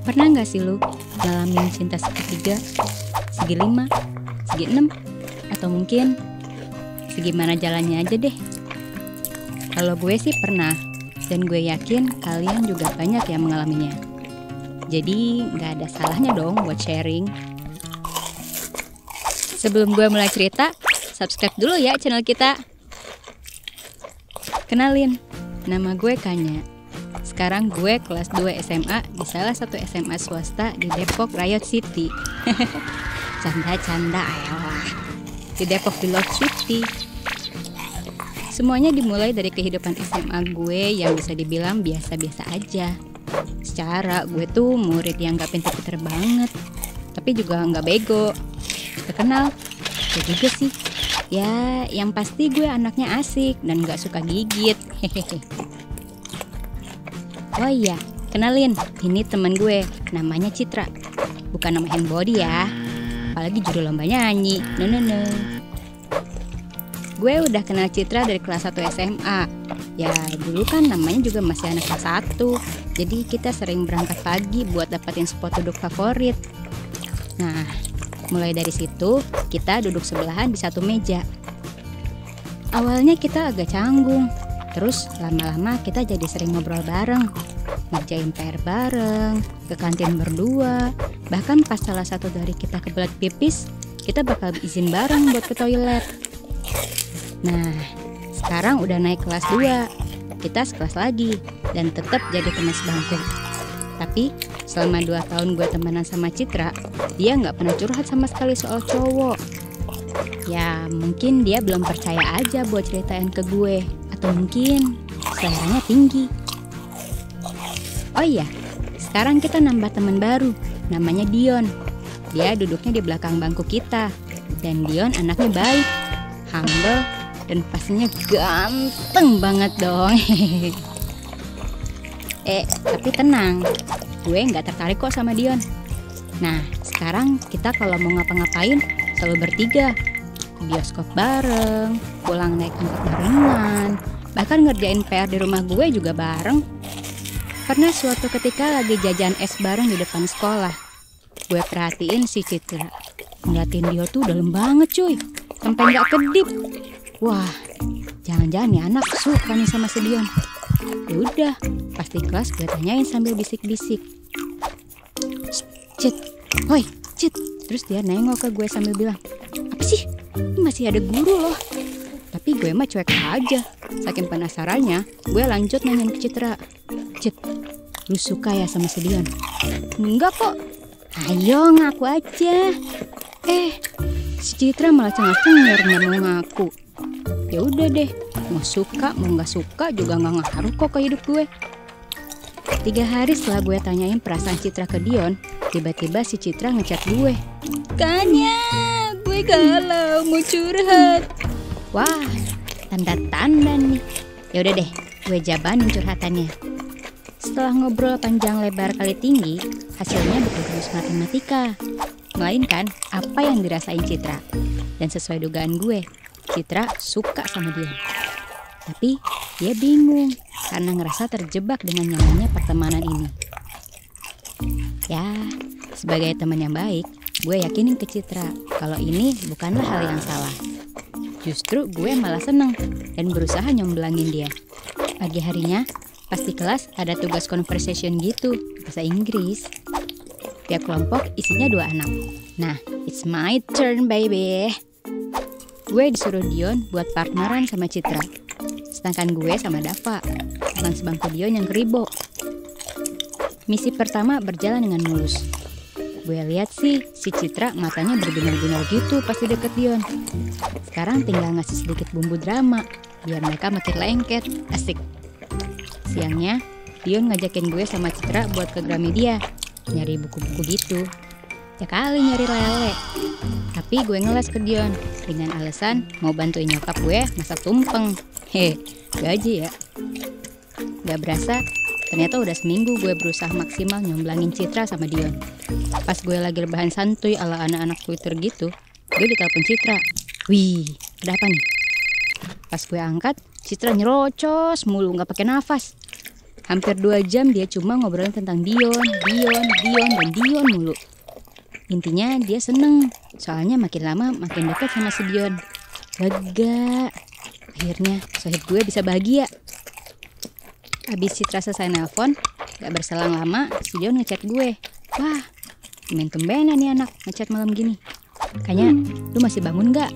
Pernah nggak sih lu ngalamin cinta segitiga, segi lima, segi enam, atau mungkin segimana jalannya aja deh? Kalau gue sih pernah, dan gue yakin kalian juga banyak yang mengalaminya. Jadi nggak ada salahnya dong buat sharing. Sebelum gue mulai cerita, subscribe dulu ya channel kita. Kenalin, nama gue Kanya. Sekarang gue kelas 2 SMA di salah satu SMA swasta di Depok Riot City. Canda-canda ayolah. Di Depok di Love City. Semuanya dimulai dari kehidupan SMA gue yang bisa dibilang biasa-biasa aja. Secara gue tuh murid yang gak pinter-pinter banget, tapi juga gak bego. Terkenal, gue juga sih. Ya, yang pasti gue anaknya asik dan gak suka gigit. Hehehe. Oh iya, kenalin, ini temen gue, namanya Citra. Bukan nama handbody ya, apalagi juru lomba nyanyi. No. Gue udah kenal Citra dari kelas 1 SMA. Ya, dulu kan namanya juga masih anak kelas 1. Jadi kita sering berangkat pagi buat dapetin spot duduk favorit. Nah, mulai dari situ kita duduk sebelahan di satu meja. Awalnya kita agak canggung. Terus lama-lama kita jadi sering ngobrol bareng, ngerjain PR bareng, ke kantin berdua. Bahkan pas salah satu dari kita kebelet pipis, kita bakal izin bareng buat ke toilet. Nah, sekarang udah naik kelas 2, kita sekelas lagi dan tetap jadi teman sebangku. Tapi selama 2 tahun gue temenan sama Citra, dia nggak pernah curhat sama sekali soal cowok. Ya mungkin dia belum percaya aja buat ceritain ke gue. Atau mungkin seleranya tinggi. Oh iya, sekarang kita nambah teman baru, namanya Dion. Dia duduknya di belakang bangku kita. Dan Dion anaknya baik, humble, dan pastinya ganteng banget dong. Tapi tenang, gue nggak tertarik kok sama Dion. Nah, sekarang kita kalau mau ngapa-ngapain selalu bertiga. Bioskop bareng, pulang naik angkot barengan, bahkan ngerjain PR di rumah gue juga bareng. Karena suatu ketika lagi jajan es bareng di depan sekolah, gue perhatiin si Citra. Ngeliatin dia tuh dalam banget cuy, sampai gak kedip. Wah, jangan-jangan nih anak suka nih sama si Dion. Yaudah, pasti kelas gue tanyain sambil bisik-bisik. Cit, woi Cit. Terus dia nengok ke gue sambil bilang, apa sih? Ini masih ada guru loh. Tapi gue mah cuek aja. Saking penasarannya, gue lanjut nanyain ke Citra. Cit, lu suka ya sama si Dion? Enggak kok. Ayo ngaku aja. Si Citra malah cengar-cengir nggak mau ngaku. Ya udah deh, mau suka mau nggak suka juga nggak ngaruh kok ke hidup gue. 3 hari setelah gue tanyain perasaan Citra ke Dion, tiba-tiba si Citra ngechat gue. Kanya, gue galau mau curhat. Wah, tanda-tanda nih. Ya udah deh, gue jabanin curhatannya. Setelah ngobrol panjang lebar kali tinggi, hasilnya bukan terus matematika, melainkan apa yang dirasain Citra. Dan sesuai dugaan gue, Citra suka sama dia. Tapi dia bingung karena ngerasa terjebak dengan nyamannya pertemanan ini. Ya, sebagai teman yang baik, gue yakinin ke Citra kalau ini bukanlah hal yang salah. Justru gue malah seneng dan berusaha nyomblangin dia. Pagi harinya, pas di kelas ada tugas conversation gitu, bahasa Inggris. Tiap kelompok isinya 2 anak. Nah, it's my turn baby. Gue disuruh Dion buat partneran sama Citra. Sedangkan gue sama Dava, teman sebangku Dion yang keribo. Misi pertama berjalan dengan mulus. Gue lihat sih, si Citra matanya berbinar-binar gitu pas di deket Dion. Sekarang tinggal ngasih sedikit bumbu drama, biar mereka makin lengket, asik. Siangnya, Dion ngajakin gue sama Citra buat ke Gramedia, nyari buku-buku gitu. Ya kali nyari lele. Tapi gue ngeles ke Dion, dengan alasan mau bantuin nyokap gue masak tumpeng. Gaji ya. Gak berasa, ternyata udah seminggu gue berusaha maksimal nyomblangin Citra sama Dion. Pas gue lagi rebahan santuy ala anak-anak Twitter gitu, gue ditelepon Citra. Wih, ada apa nih? Pas gue angkat, Citra nyerocos mulu, gak pakai nafas. Hampir 2 jam dia cuma ngobrolin tentang Dion, dan Dion mulu. Intinya dia seneng, soalnya makin lama makin dekat sama si Dion. Lega. Akhirnya sohib gue bisa bahagia. Abis Citra selesai nelpon, gak berselang lama si Dion ngechat gue. Wah, tumben-tumbenan nih anak ngechat malam gini. Kayaknya lu masih bangun gak?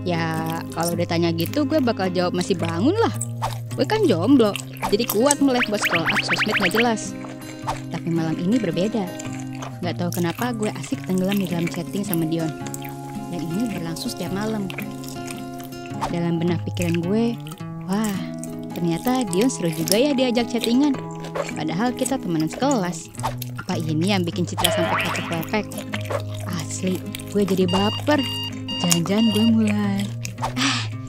Ya kalau ditanya gitu gue bakal jawab masih bangun lah. Gue kan jomblo, jadi kuat melek buat scroll up sosmed gak jelas. Tapi malam ini berbeda. Gak tahu kenapa gue asik tenggelam di dalam chatting sama Dion. Dan ini berlangsung setiap malam. Dalam benak pikiran gue, wah ternyata Dion seru juga ya diajak chattingan. Padahal kita temenan sekelas. Apa ini yang bikin Citra sampai kacau lepek? Asli, gue jadi baper. Jangan-jangan gue mulai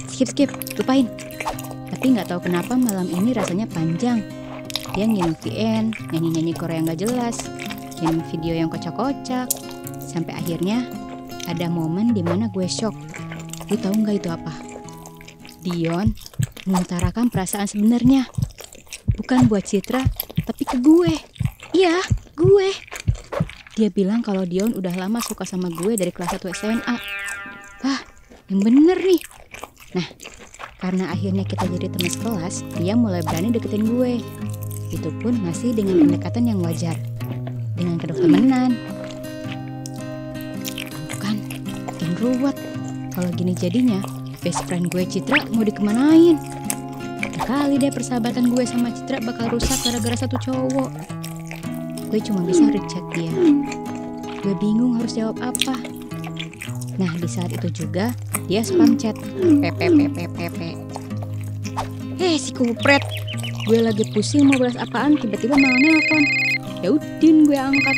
skip, lupain. Tapi gak tahu kenapa malam ini rasanya panjang. Dia ngirim VN, nyanyi-nyanyi Korea gak jelas, ngirim video yang kocak-kocak. Sampai akhirnya ada momen dimana gue shock. Lu tahu gak itu apa? Dion mengutarakan perasaan sebenarnya. Bukan buat Citra, tapi ke gue. Iya, gue. Dia bilang kalau Dion udah lama suka sama gue dari kelas 1 SMA. Wah, yang bener nih. Nah, karena akhirnya kita jadi teman sekelas, dia mulai berani deketin gue. Itu pun masih dengan pendekatan yang wajar, dengan kedok temenan. Bukan, makin ruwet. Kalau gini jadinya, best friend gue Citra mau dikemanain? Kali deh persahabatan gue sama Citra bakal rusak gara-gara satu cowok. Gue cuma bisa rechat dia. Gue bingung harus jawab apa. Nah di saat itu juga dia spam chat. Si kupret. Gue lagi pusing mau balas apaan, tiba-tiba malah nelpon. Yaudin gue angkat.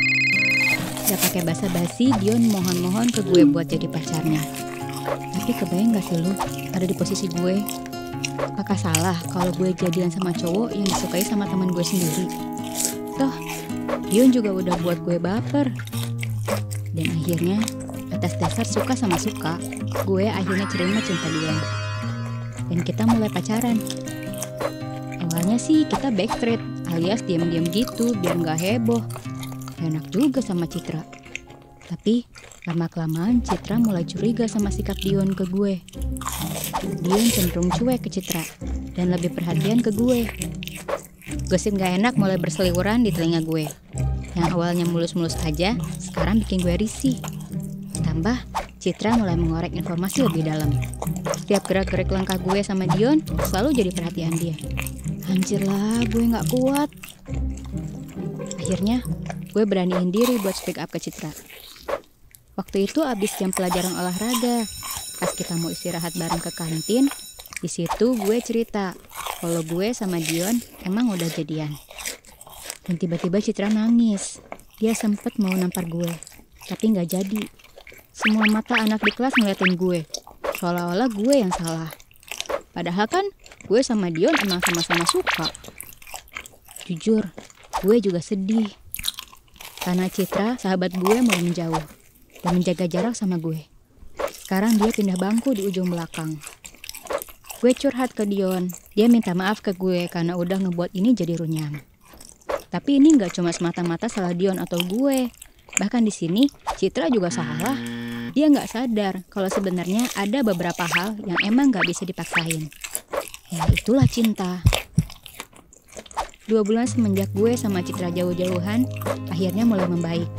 Gak pakai basa-basi, Dion mohon-mohon ke gue buat jadi pacarnya. Tapi kebayang gak sih lu ada di posisi gue? Apakah salah kalau gue jadian sama cowok yang disukai sama teman gue sendiri? Toh, Dion juga udah buat gue baper. Dan akhirnya, atas dasar suka sama suka, gue akhirnya terima cinta Dion. Dan kita mulai pacaran. Awalnya sih kita backstreet, alias diam-diam gitu biar gak heboh. Enak juga sama Citra. Tapi lama-kelamaan Citra mulai curiga sama sikap Dion ke gue. Dion cenderung cuek ke Citra dan lebih perhatian ke gue. Gosip gak enak mulai berseliweran di telinga gue. Yang awalnya mulus-mulus aja, sekarang bikin gue risih. Tambah, Citra mulai mengorek informasi lebih dalam. Setiap gerak-gerik langkah gue sama Dion selalu jadi perhatian dia. Anjir lah, gue gak kuat. Akhirnya, gue beraniin diri buat speak up ke Citra. Waktu itu abis jam pelajaran olahraga, pas kita mau istirahat bareng ke kantin, di situ gue cerita kalau gue sama Dion emang udah jadian. Dan tiba-tiba Citra nangis. Dia sempet mau nampar gue, tapi nggak jadi. Semua mata anak di kelas ngeliatin gue, seolah-olah gue yang salah. Padahal kan gue sama Dion emang sama-sama suka. Jujur, gue juga sedih. Karena Citra, sahabat gue, mau menjauh dan menjaga jarak sama gue. Sekarang dia pindah bangku di ujung belakang. Gue curhat ke Dion. Dia minta maaf ke gue karena udah ngebuat ini jadi runyam. Tapi ini nggak cuma semata-mata salah Dion atau gue. Bahkan di sini Citra juga salah. Dia nggak sadar kalau sebenarnya ada beberapa hal yang emang nggak bisa dipaksain. Ya itulah cinta. 2 bulan semenjak gue sama Citra jauh-jauhan, akhirnya mulai membaik.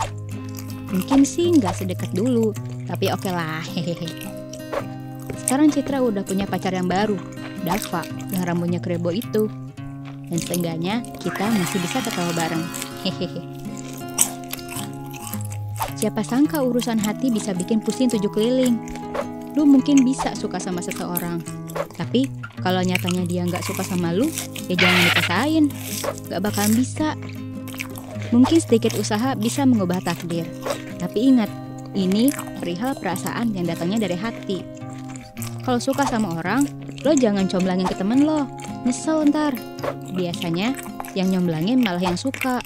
Mungkin sih nggak sedekat dulu, tapi oke lah, hehehe. Sekarang Citra udah punya pacar yang baru, Dava, yang rambutnya krebo itu. Dan setengahnya kita masih bisa ketawa bareng, hehehe. Siapa sangka urusan hati bisa bikin pusing 7 keliling. Lu mungkin bisa suka sama seseorang, tapi kalau nyatanya dia nggak suka sama lu, ya jangan dipaksain. Gak bakalan bisa. Mungkin sedikit usaha bisa mengubah takdir. Tapi ingat, ini perihal perasaan yang datangnya dari hati. Kalau suka sama orang, lo jangan comblangin ke temen lo. Nyesel ntar. Biasanya yang nyomblangin malah yang suka.